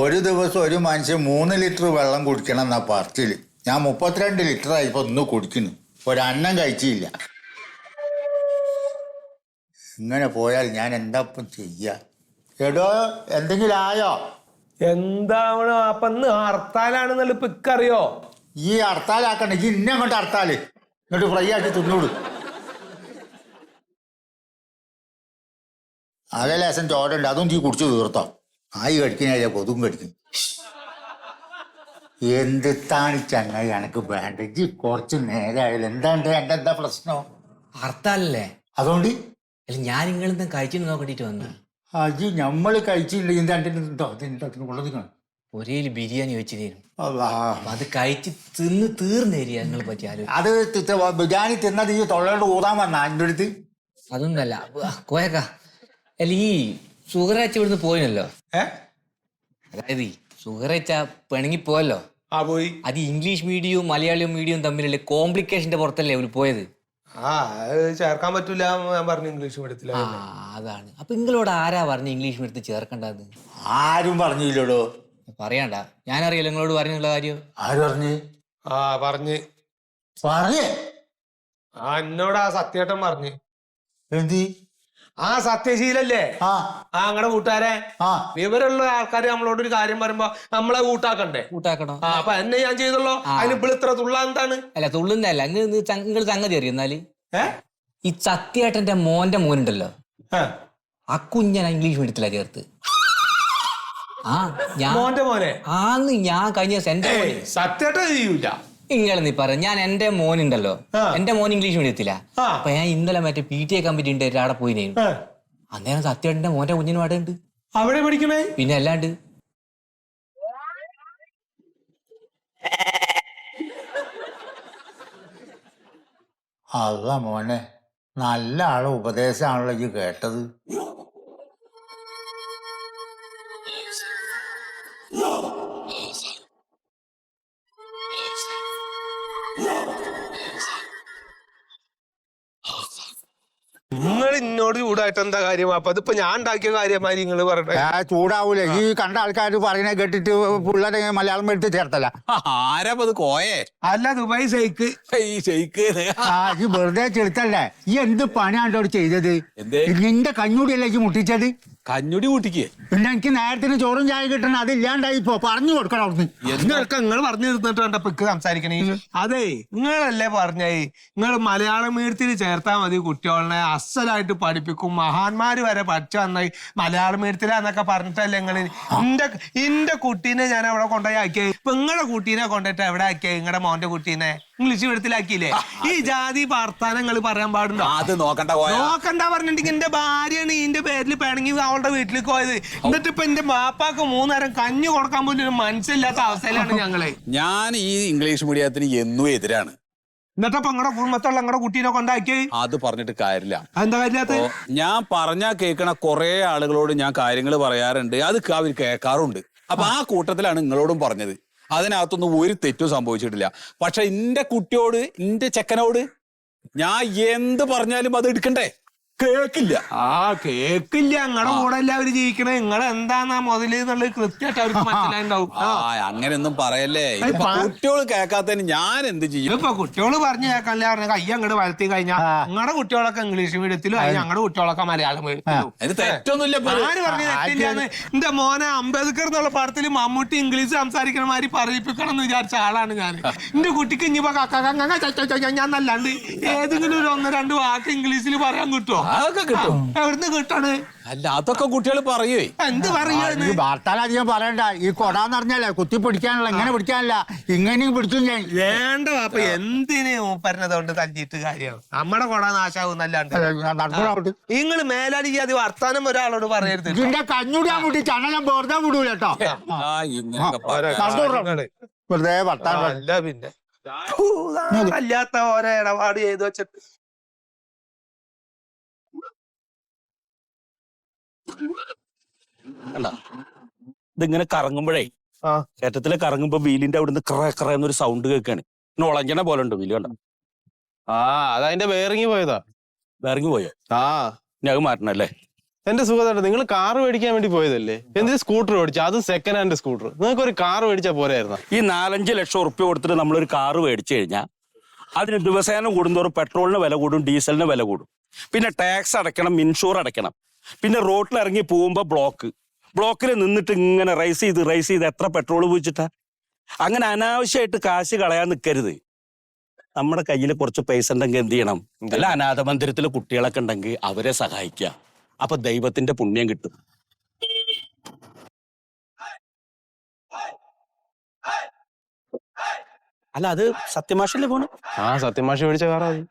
ഒരു ദിവസം ഒരു മനുഷ്യൻ 3 ലിറ്റർ വെള്ളം കുടിക്കണം എന്നാ പറച്ചില്. ഞാൻ 32 ലിറ്റർ ആയിപ്പോ ഒന്ന് കുടിക്കുന്നു. ഒരന്നം കഴിച്ചില്ല. ഇങ്ങനെ പോയാൽ ഞാൻ എന്താ ഇപ്പം ചെയ്യാ? എടോ എന്തെങ്കിലും ആയോ? എന്താവണോ അപ്പൊ ഇന്ന് ഹർത്താലാണെന്നല്ല ഇപ്പൊ ഇക്കറിയോ? ഈ ഹർത്താലാക്കണ്ട, ഈ ഇന്നെ അങ്ങോട്ട് ഹർത്താല് ഇങ്ങോട്ട് ഫ്രൈ ആക്കി തിന്നോട്. അതേ ലേശം ചോടുണ്ട്, അതും ഈ കുടിച്ചു തീർത്തോ. ആയി കടിക്കുന്നതിലെ കൊതും കടിക്കും. എന്താണ് ചങ്ങായി എനക്ക് വേണ്ട? ഈ കുറച്ച് നേരമായാലും എന്താണ്ട് എന്റെ എന്താ പ്രശ്നം? ഹർത്താലല്ലേ? അതുകൊണ്ട് അല്ല ഞാൻ നിങ്ങളെന്താ കഴിച്ചു നോക്കണ്ടിട്ട് വന്നു. അത് ഞമ്മള് കഴിച്ചില്ല. ഉള്ളതിനാണ് ഒരേ ബിരിയാണി വെച്ച് തരും. അല്ലാ, അത് കഴിച്ച് തിന്ന് തീർന്നേരിയ നിങ്ങളെ പറ്റി അത് ബിരിയാണി തിന്നത് ഈ തൊള്ളയോട് ഊതാൻ വന്ന എൻ്റെ അടുത്ത്. അതൊന്നല്ല കോയക്ക. അല്ല ഈ സുഗറച്ച ഇവിടുന്ന് പോയിനല്ലോ. അതായത് സുഗറച്ച പിണങ്ങി പോയല്ലോ. പോയി. അത് ഇംഗ്ലീഷ് മീഡിയവും മലയാളം മീഡിയവും തമ്മിലുള്ള കോംപ്ലിക്കേഷന്റെ പുറത്തല്ലേ അവര് പോയത്. ചേർക്കാൻ പറ്റൂല ഞാൻ പറഞ്ഞു ഇംഗ്ലീഷ് മീഡിയത്തില്. അതാണ്. അപ്പൊ നിങ്ങളോട് ആരാ പറഞ്ഞു ഇംഗ്ലീഷ് മീഡിയത്തിൽ ചേർക്കണ്ടത്? ആരും പറഞ്ഞില്ലടോ. പറയണ്ട, ഞാനറിയാലോ നിങ്ങളോട് പറഞ്ഞുള്ള കാര്യം. ആര് പറഞ്ഞ്? പറഞ്ഞ് പറഞ്ഞേ എന്നോട് സത്യേട്ടൻ പറഞ്ഞു. എന്ത്? സത്യശീലല്ലേ? അങ്ങടെ കൂട്ടുകാരെ വിവരമുള്ള ആൾക്കാര് നമ്മളോട് ഒരു കാര്യം പറയുമ്പോ നമ്മളെ കൂട്ടാക്കണോ? അപ്പൊ എന്നെ ഞാൻ ചെയ്തല്ലോ. അതിന് ഇപ്പോൾ ഇത്ര തുള്ള എന്താണ്? അല്ല തുള്ളുന്നല്ല, നിങ്ങൾ സംഗതി അറിയും. എന്നാല് ഈ സത്യേട്ടന്റെ മോന്റെ മോനുണ്ടല്ലോ, ആ കുഞ്ഞൻ ഇംഗ്ലീഷ് മീഡിയത്തിലാ ചേർത്ത്. മോന്റെ മോനെ ആന്ന് ഞാൻ കഴിഞ്ഞ സത്യേട്ടൻ ചെയ്യൂല. ഇങ്ങളെന്നീ പറ. ഞാൻ എന്റെ മോനുണ്ടല്ലോ, എന്റെ മോൻ ഇംഗ്ലീഷ് മീഡിയത്തിലാ. അപ്പൊ ഞാൻ ഇന്നലെ മറ്റേ PTA കമ്മിറ്റി ഉണ്ട് അവിടെ പോയിനേ. അന്നേരം സത്യേട്ടന്റെ മോന്റെ കുഞ്ഞിനും അവിടെ ഉണ്ട്. അവിടെ പഠിക്കണേ? പിന്നെ അല്ലാണ്ട്. അല്ല മോനെ, നല്ല ആളെ ഉപദേശമാണല്ലോ ഈ കേട്ടത്. നിങ്ങൾ ഇന്നോട് ചൂടായിട്ട് എന്താ കാര്യം? അപ്പൊ അതിപ്പോ ഞാൻ ഉണ്ടാക്കിയ കാര്യമായി നിങ്ങൾ പറഞ്ഞ ചൂടാവൂലേ? ഈ കണ്ട ആൾക്കാർ പറയുന്നത് കേട്ടിട്ട് പിള്ളേരെ മലയാളം എടുത്ത് ചേർത്തല്ല. ആരാപ്പത് കോയേ? അല്ല, ദുബായ് ഷെയ്ക്ക്. ഈ വെറുതെ ചെറുത്തല്ലേ? ഈ എന്ത് പണിയാണ്ടോട് ചെയ്തത്? നിന്റെ കഞ്ഞൂടിയല്ലേ ഈ മുട്ടിച്ചത്? കഞ്ഞുടി കൂട്ടിക്ക്. പിന്നെ എനിക്ക് നേരത്തിന് ചോറും ചായ കിട്ടണം, അതില്ലാണ്ടായി ഇപ്പൊ പറഞ്ഞു കൊടുക്കണം അവിടുന്ന്. നിങ്ങൾ പറഞ്ഞു തീർന്നിട്ട് കണ്ടപ്പോ സംസാരിക്കണേ. അതെ, നിങ്ങളല്ലേ പറഞ്ഞേ നിങ്ങൾ മലയാളം മീഡിയത്തിൽ ചേർത്താൽ മതി, കുട്ടികളെ അസലായിട്ട് പഠിപ്പിക്കും, മഹാന്മാര് വരെ പഠിച്ചു വന്നായി മലയാളം മീഡിയത്തിലാന്നൊക്കെ പറഞ്ഞിട്ടല്ലേ നിങ്ങൾ എന്റെ കുട്ടീനെ ഞാൻ അവിടെ കൊണ്ടുപോയി ആക്കിയത്. ഇപ്പൊ നിങ്ങളുടെ കുട്ടീനെ കൊണ്ടിട്ട് എവിടെ ആക്കിയത്? നിങ്ങളുടെ മോന്റെ കുട്ടീനെ ഇംഗ്ലീഷ് മീഡിയത്തിലാക്കിയില്ലേ? ഈ ജാതി വർത്താനങ്ങൾ പറയാൻ പാടുണ്ടോ? അത് നോക്കണ്ട പറഞ്ഞിട്ടുണ്ടെങ്കിൽ എന്റെ ഭാര്യയാണ് ഇതിന്റെ പേരിൽ പിണങ്ങി അവളുടെ വീട്ടിലേക്ക് പോയത്. എന്നിട്ട് ഇപ്പൊ എന്റെ മാപ്പാക്ക് 3 നേരം കഞ്ഞി കൊടുക്കാൻ പോലും ഒരു മനസ്സില്ലാത്ത അവസ്ഥയിലാണ് ഞങ്ങള്. ഞാൻ ഈ ഇംഗ്ലീഷ് മീഡിയത്തിന് എന്നും എതിരാണ്. എന്നിട്ടപ്പൊ നിങ്ങളുടെ കുടുംബത്തുള്ള നിങ്ങളുടെ കുട്ടീനെ കൊണ്ടാക്കി അത് പറഞ്ഞിട്ട് കാര്യമില്ല. എന്താ കാര്യമില്ലാത്ത? ഞാൻ പറഞ്ഞാ കേൾക്കണ കുറെ ആളുകളോട് ഞാൻ കാര്യങ്ങൾ പറയാറുണ്ട്, അത് അവർ കേൾക്കാറുണ്ട്. അപ്പൊ ആ കൂട്ടത്തിലാണ് നിങ്ങളോടും പറഞ്ഞത്. അതിനകത്തൊന്നും ഒരു തെറ്റും സംഭവിച്ചിട്ടില്ല. പക്ഷെ എന്റെ കുട്ടിയോട്, എന്റെ ചെക്കനോട് ഞാൻ എന്ത് പറഞ്ഞാലും അത് എടുക്കണ്ടേ? കേക്കില്ല. കേക്കില്ല. നിങ്ങളുടെ കൂടെ അല്ല അവര് ജീവിക്കണേ. നിങ്ങൾ എന്താന്നാ മുതല് എന്നുള്ളത് കൃത്യമായിട്ട് അവർക്ക് മനസ്സിലായിണ്ടാവും. അങ്ങനെയൊന്നും പറയല്ലേ. കുട്ടികള് കേൾക്കാത്തതിന് ഞാൻ എന്ത് ചെയ്യും? ഇപ്പൊ കുട്ടികള് പറഞ്ഞു കേൾക്കാനില്ല പറഞ്ഞ കയ്യ അങ്ങോട്ട് വളർത്തി കഴിഞ്ഞാൽ നിങ്ങളുടെ കുട്ടികളൊക്കെ ഇംഗ്ലീഷ് മീഡിയത്തിലും ഞങ്ങളുടെ കുട്ടികളൊക്കെ മലയാളം മീഡിയത്തിലും. ഇത് തെറ്റൊന്നുമില്ല. ആര് പറഞ്ഞു തെറ്റില്ലാന്ന്? എന്റെ മോനെ അംബേദ്കർ എന്നുള്ള പടത്തിൽ മമ്മൂട്ടി ഇംഗ്ലീഷ് സംസാരിക്കണ മാതിരി പറയിപ്പിക്കണം എന്ന് വിചാരിച്ച ആളാണ് ഞാൻ. എന്റെ കുട്ടിക്ക് ഇനിയിപ്പോ ഞാൻ നല്ലാണ്ട് ഏതെങ്കിലും ഒരു 1-2 വാക്ക് ഇംഗ്ലീഷിൽ പറയാൻ കിട്ടുമോ? അതൊക്കെ കിട്ടും. എവിടുന്ന് കിട്ടാണ്? അല്ല, അതൊക്കെ കുട്ടികൾ പറയേ. എന്ത് പറയുന്നത്? വാർത്താലധികം പറയണ്ട. ഈ കൊടാന്ന് പറഞ്ഞാലേ കുത്തി പിടിക്കാനുള്ള, ഇങ്ങനെ പിടിക്കാനല്ല, ഇങ്ങനെയും പിടിച്ചു ഞാൻ. വേണ്ട അപ്പൊ എന്തിന് പറഞ്ഞതുകൊണ്ട് തല്ലിയിട്ട് കാര്യം? നമ്മുടെ കൊട നാശാവുന്നല്ലാണ്ട്. നിങ്ങൾ മേലാടി അത് വർത്താനം ഒരാളോട് പറയരുത്. ഇതിന്റെ കഞ്ഞൂടിയാൻ കൂട്ടി ചണ ഞാൻ വെറുതെ വിടൂല കേട്ടോ. വെറുതെ വർത്താനം. അല്ല പിന്നെ അല്ലാത്ത ഓരോ ഇടപാട് ചെയ്തു വെച്ചിട്ട് ഇതിങ്ങനെ കറങ്ങുമ്പോഴേ കയറ്റത്തില് കറങ്ങുമ്പോ വീലിന്റെ അവിടുന്ന് കറന്നൊരു സൗണ്ട് കേൾക്കാണ്. ഒളഞ്ഞണ പോലെ ഉണ്ട് വീല്. കണ്ട? അതതിന്റെ ബെയറിങ് പോയതാ. ബെയറിങ് പോയോ? ഞാൻ മാറ്റണല്ലേ? എന്റെ സുഖമായിട്ട് നിങ്ങൾ കാർ മേടിക്കാൻ വേണ്ടി പോയതല്ലേ? എന്തിന് സ്കൂട്ടർ മേടിച്ചു? അതും സെക്കൻഡ് ഹാൻഡ് സ്കൂട്ടർ. നിങ്ങൾക്ക് ഒരു കാർ മേടിച്ചാൽ പോരായിരുന്നോ? ഈ 4-5 ലക്ഷം ഉറുപ്പ്യ കൊടുത്തിട്ട് നമ്മളൊരു കാറ് മേടിച്ചു കഴിഞ്ഞാൽ അതിന് ദിവസേന കൂടുന്തോറും പെട്രോളിന് വില കൂടും, ഡീസലിന് വില കൂടും. പിന്നെ ടാക്സ് അടയ്ക്കണം, ഇൻഷൂർ അടയ്ക്കണം. പിന്നെ റോട്ടിൽ ഇറങ്ങി പോകുമ്പോൾ ബ്ലോക്കിൽ നിന്നിട്ട് ഇങ്ങനെ റൈസ് ചെയ്ത് എത്ര പെട്രോൾ ഉപയോഗിച്ചിട്ടാ? അങ്ങനെ അനാവശ്യമായിട്ട് കാശ് കളയാൻ നിൽക്കരുത്. നമ്മുടെ കയ്യിൽ കുറച്ച് പൈസ ഉണ്ടെങ്കിൽ എന്ത് ചെയ്യണം? അല്ല, അനാഥ മന്ദിരത്തിലെ കുട്ടികളൊക്കെ ഉണ്ടെങ്കിൽ അവരെ സഹായിക്കുക. അപ്പൊ ദൈവത്തിന്റെ പുണ്യം കിട്ടും. അല്ല, അത് സത്യമാഷല്ലേ പോണ്? ആ, സത്യമാഷ് മേടിച്ച കാറാ അത്.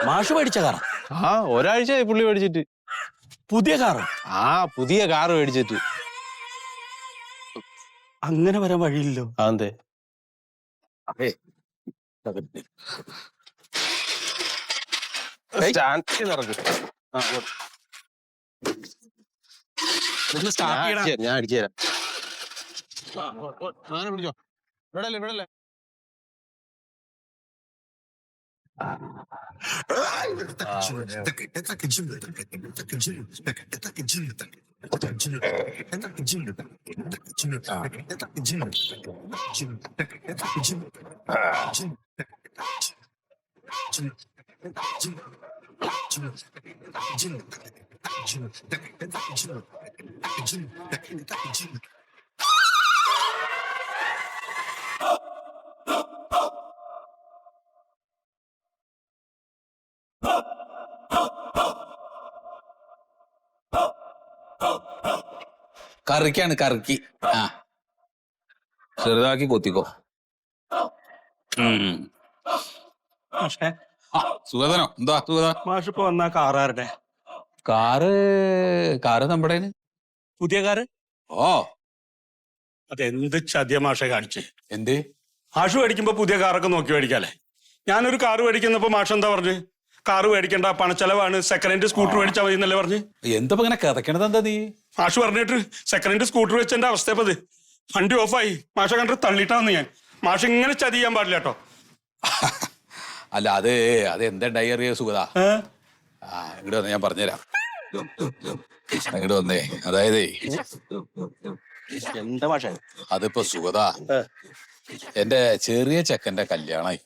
മാഷ് മേടിച്ച കാറാ? ആ, ഒരാഴ്ചയായി പുള്ളി മേടിച്ചിട്ട്. പുതിയ കാറ്? ആ, പുതിയ കാറ് മേടിച്ചിട്ട്. അങ്ങനെ വരാൻ വഴിയില്ലല്ലോ. അതെ. ഞാൻ അടിച്ചു തരാം. പിടിച്ചോ. വിടല്ലേ. കറിക്കാണ്, കറിക്ക്. ആ, ചെറുതാക്കി കൊത്തിക്കോ. മാഷേ, സുഗതനോ? എന്താ സുഗത? മാഷ് ഇപ്പൊ വന്ന കാറാരുടെ? കാറ് നമ്മുടെ പുതിയ കാറ്? ഓ, അതെന്ത് ചതിയ മാഷെ കാണിച്ചേ? എന്ത്? മാഷ് മേടിക്കുമ്പോ പുതിയ കാറൊക്കെ നോക്കി മേടിക്കാല്ലേ? ഞാനൊരു കാറ് മേടിക്കുന്നപ്പോ മാഷ് എന്താ പറഞ്ഞു? കാറ് മേടിക്കണ്ട, പണച്ചെലവാണ്, സെക്കൻഡ് ഹാൻഡ് സ്കൂട്ടർ മേടിച്ചാൽ മതി എന്നല്ലേ പറഞ്ഞു? എന്താ ഇങ്ങനെ കിതക്കണത്? എന്താ നീ? മാഷ് പറഞ്ഞിട്ട് സെക്കൻഡ് ഹാൻഡ് സ്കൂട്ടർ വെച്ചെന്റെ അവസ്ഥയപ്പത്. വണ്ടി ഓഫായി. മാഷ കണ്ടിട്ട് തള്ളിയിട്ടാന്ന് ഞാൻ. മാഷ് ഇങ്ങനെ ചതി ചെയ്യാൻ പാടില്ല കേട്ടോ. അല്ല, അത് എന്തായി അറിയ സുഗത? ഇങ്ങോട്ട് വന്ന് ഞാൻ പറഞ്ഞുതരാം. ഇങ്ങോട്ട് വന്നേ. അതായത് എന്താ മാഷ? അതിപ്പോ സുഗത, എന്റെ ചെറിയ ചെക്കന്റെ കല്യാണായി.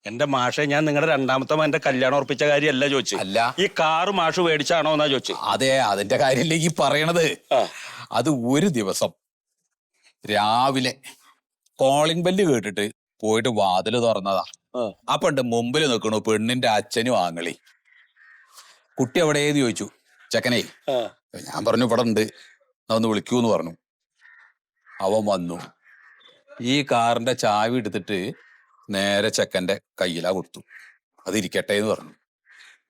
എന്റെ മാഷെ, ഞാൻ നിങ്ങളുടെ രണ്ടാമത്തെ മകന്റെ കല്യാണം ഉറപ്പിച്ച കാര്യമല്ല ചോദിച്ചു. അല്ല, ഈ കാറ് മാഷ് മേടിച്ചാണോ എന്നാ ചോദിച്ചു. അതെ, അതിന്റെ കാര്യമിലേക്ക് പറയണത്. അത് ഒരു ദിവസം രാവിലെ കോളിംഗ് ബെല്ല് കേട്ടിട്ട് പോയിട്ട് വാതില് തുറന്നതാ. അപ്പൊ ഉണ്ട് മുമ്പിൽ നിൽക്കണു പെണ്ണിന്റെ അച്ഛനും ആങ്ങളി. കുട്ടി എവിടെയെന്ന് ചോദിച്ചു. ചെക്കനേ, ഞാൻ പറഞ്ഞു ഇവിടെ ഉണ്ട്, ഒന്ന് വിളിക്കൂന്ന് പറഞ്ഞു. അവൻ വന്നു. ഈ കാറിന്റെ ചാവി എടുത്തിട്ട് നേരെ ചെക്കന്റെ കയ്യിലാ കൊടുത്തു. അതിരിക്കട്ടെ എന്ന് പറഞ്ഞു.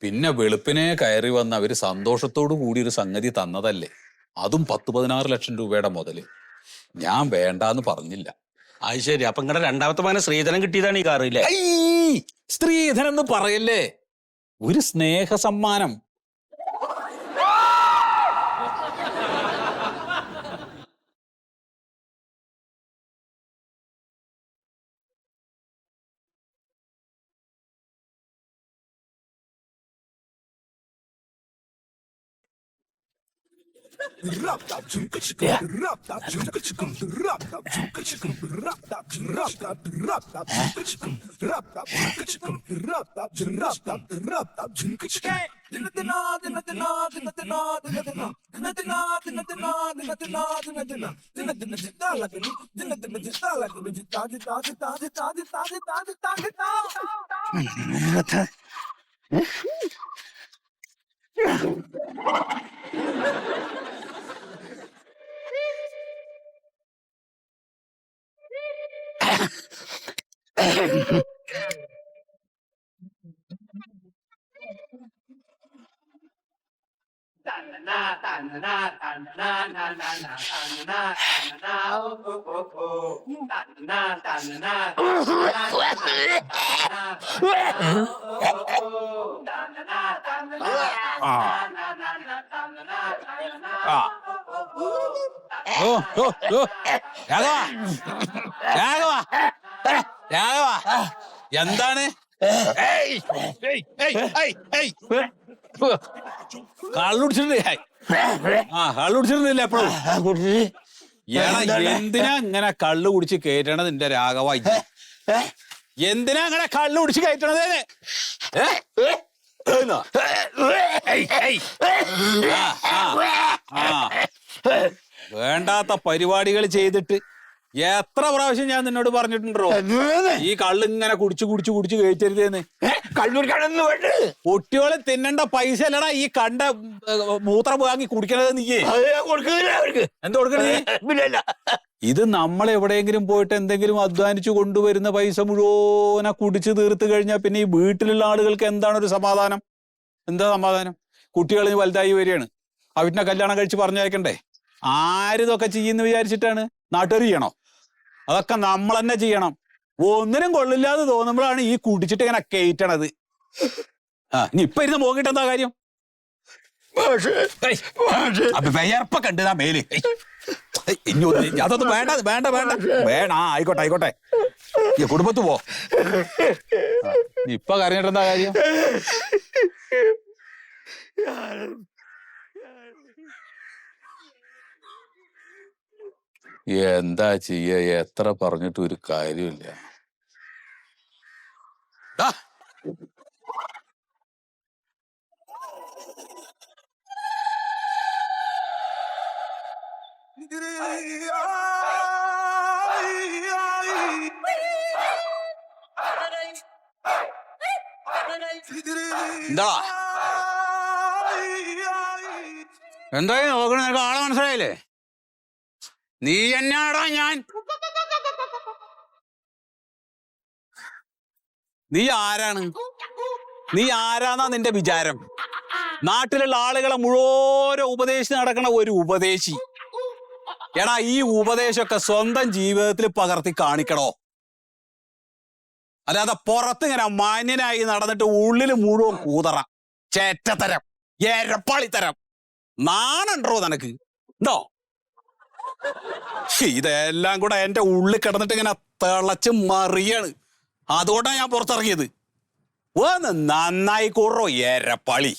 പിന്നെ വെളുപ്പിനെ കയറി വന്ന് അവര് സന്തോഷത്തോടു കൂടി ഒരു സംഗതി തന്നതല്ലേ, അതും 10-16 ലക്ഷം രൂപയുടെ മുതല്. ഞാൻ വേണ്ടാന്ന് പറഞ്ഞില്ല. അത് ശരി. അപ്പൊ നിങ്ങളുടെ രണ്ടാമത്തെ മകനെ സ്ത്രീധനം കിട്ടിയതാണ് ഈ കാറില്ലേ? സ്ത്രീധനം എന്ന് പറയല്ലേ, ഒരു സ്നേഹ സമ്മാനം. എന്താണ്? കള്ളുടിച്ചിട്ടില്ലേ? ആ കള്ളുടിച്ചിട്ടില്ല എപ്പോഴും. എന്തിനാ ഇങ്ങനെ കള്ളു കുടിച്ച് കയറ്റണത് നിന്റെ രാഘവ? എന്തിനാ അങ്ങനെ കള്ളു കുടിച്ച് കയറ്റണത്? വേണ്ടാത്ത പരിപാടികൾ ചെയ്തിട്ട് എത്ര പ്രാവശ്യം ഞാൻ നിന്നോട് പറഞ്ഞിട്ടുണ്ടോ ഈ കള്ളിങ്ങനെ കുടിച്ച് കയറ്റരുതെന്ന്. കുട്ടികളെ തിന്നണ്ട പൈസ അല്ലടാ ഈ കണ്ട മൂത്രം വാങ്ങി കുടിക്കണത്. നീയേ എന്താ കൊടുക്കണേ? ഇത് നമ്മൾ എവിടെയെങ്കിലും പോയിട്ട് എന്തെങ്കിലും അധ്വാനിച്ചു കൊണ്ടുവരുന്ന പൈസ മുഴുവനെ കുടിച്ച് തീർത്ത് കഴിഞ്ഞാൽ പിന്നെ ഈ വീട്ടിലുള്ള ആളുകൾക്ക് എന്താണ് ഒരു സമാധാനം? എന്താ സമാധാനം? കുട്ടികൾ വലുതായി വരികയാണ്, അവറ്റിനെ കല്യാണം കഴിച്ച് പറഞ്ഞയക്കണ്ടേ? ആരിതൊക്കെ ചെയ്യുന്ന വിചാരിച്ചിട്ടാണ്? നാട്ടുകാർ ചെയ്യണോ? അതൊക്കെ നമ്മൾ തന്നെ ചെയ്യണം. ഒന്നിനും കൊള്ളില്ലാതെ തോന്നുമ്പോഴാണ് ഈ കുടിച്ചിട്ട് ഇങ്ങനെ കയറ്റണത്. ആ ഇനി ഇപ്പൊ ഇരുന്ന് പോകിട്ട് എന്താ കാര്യം? വിയർപ്പൊക്കെ ഉണ്ട് മേല്. അതൊന്നും വേണ്ട വേണ്ട വേണ്ട വേണ്ട. ആ ആയിക്കോട്ടെ ഈ കുടുംബത്ത് പോ. ഇപ്പൊ കരഞ്ഞിട്ട് എന്താ കാര്യം? എന്താ ചെയ്യ? എത്ര പറഞ്ഞിട്ട് ഒരു കാര്യമില്ല. എന്താ എന്താ നോക്കണ? നിനക്ക് ആളെ മനസ്സിലായില്ലേ? നീ എന്നാടാ? ഞാൻ നീ ആരാണ്? നീ ആരാന്നാ നിന്റെ വിചാരം? നാട്ടിലുള്ള ആളുകളെ മുഴുവൻ ഉപദേശിച്ച് നടക്കണ ഒരു ഉപദേശി. എടാ ഈ ഉപദേശമൊക്കെ സ്വന്തം ജീവിതത്തിൽ പകർത്തി കാണിക്കണോ? അല്ലാതെ പുറത്ത് ഇങ്ങനെ മാന്യനായി നടന്നിട്ട് ഉള്ളിൽ മുഴുവൻ കൂതറ, ചേറ്റത്തരം, എരപ്പാളിത്തരം. നാണുണ്ടോ നിനക്ക്? ഉണ്ടോ? ഇതെല്ലാം കൂടെ എന്റെ ഉള്ളിൽ കിടന്നിട്ട് ഇങ്ങനെ തിളച്ച് മറിയാണ്. അതുകൊണ്ടാണ് ഞാൻ പുറത്തിറങ്ങിയത്. ഒന്ന് നന്നായി കൂടോ എരപ്പാളി.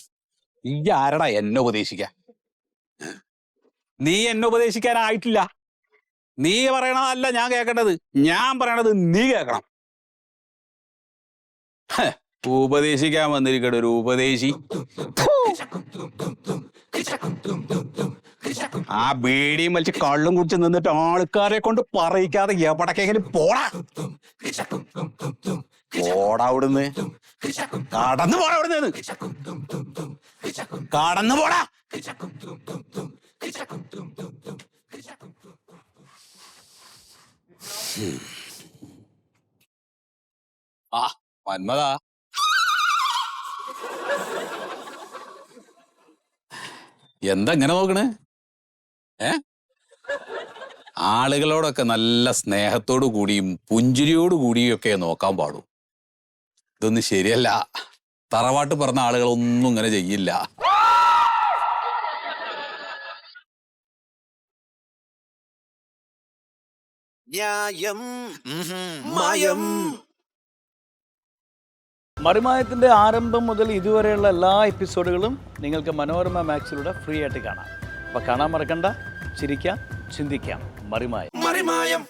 ഈ ആരടാ എന്നെ ഉപദേശിക്കാൻ? നീ എന്നെ ഉപദേശിക്കാനായിട്ടില്ല. നീ പറയണതല്ല ഞാൻ കേൾക്കേണ്ടത്, ഞാൻ പറയണത് നീ കേൾക്കണം. ഉപദേശിക്കാൻ വന്നിരിക്കട്ടെ ഒരു ഉപദേശി. ആ ബീഡിയും വലിച്ച് കള്ളും കുടിച്ച് നിന്നിട്ട് ആൾക്കാരെ കൊണ്ട് പറയിക്കാതെ എവിടക്കെങ്കിലും പോടാ അവിടുന്ന്. കടന്നു പോടാ അവിടുന്ന്, കടന്നു പോടാ. ആ മന്മതാ, എന്താ ഇങ്ങനെ നോക്കണേ? ആളുകളോടൊക്കെ നല്ല സ്നേഹത്തോടു കൂടിയും പുഞ്ചിരിയോടു കൂടിയും ഒക്കെ നോക്കാൻ പാടും. ഇതൊന്നും ശരിയല്ല. തറവാട്ട് പറഞ്ഞ ആളുകളൊന്നും ഇങ്ങനെ ചെയ്യില്ല. മറിമായത്തിൻ്റെ ആരംഭം മുതൽ ഇതുവരെയുള്ള എല്ലാ എപ്പിസോഡുകളും നിങ്ങൾക്ക് മനോരമ മാക്സിലൂടെ ഫ്രീ ആയിട്ട് കാണാം. അപ്പോൾ കാണാൻ മറക്കണ്ട. ചിരിക്കാം, ചിന്തിക്കാം. മറിമായം.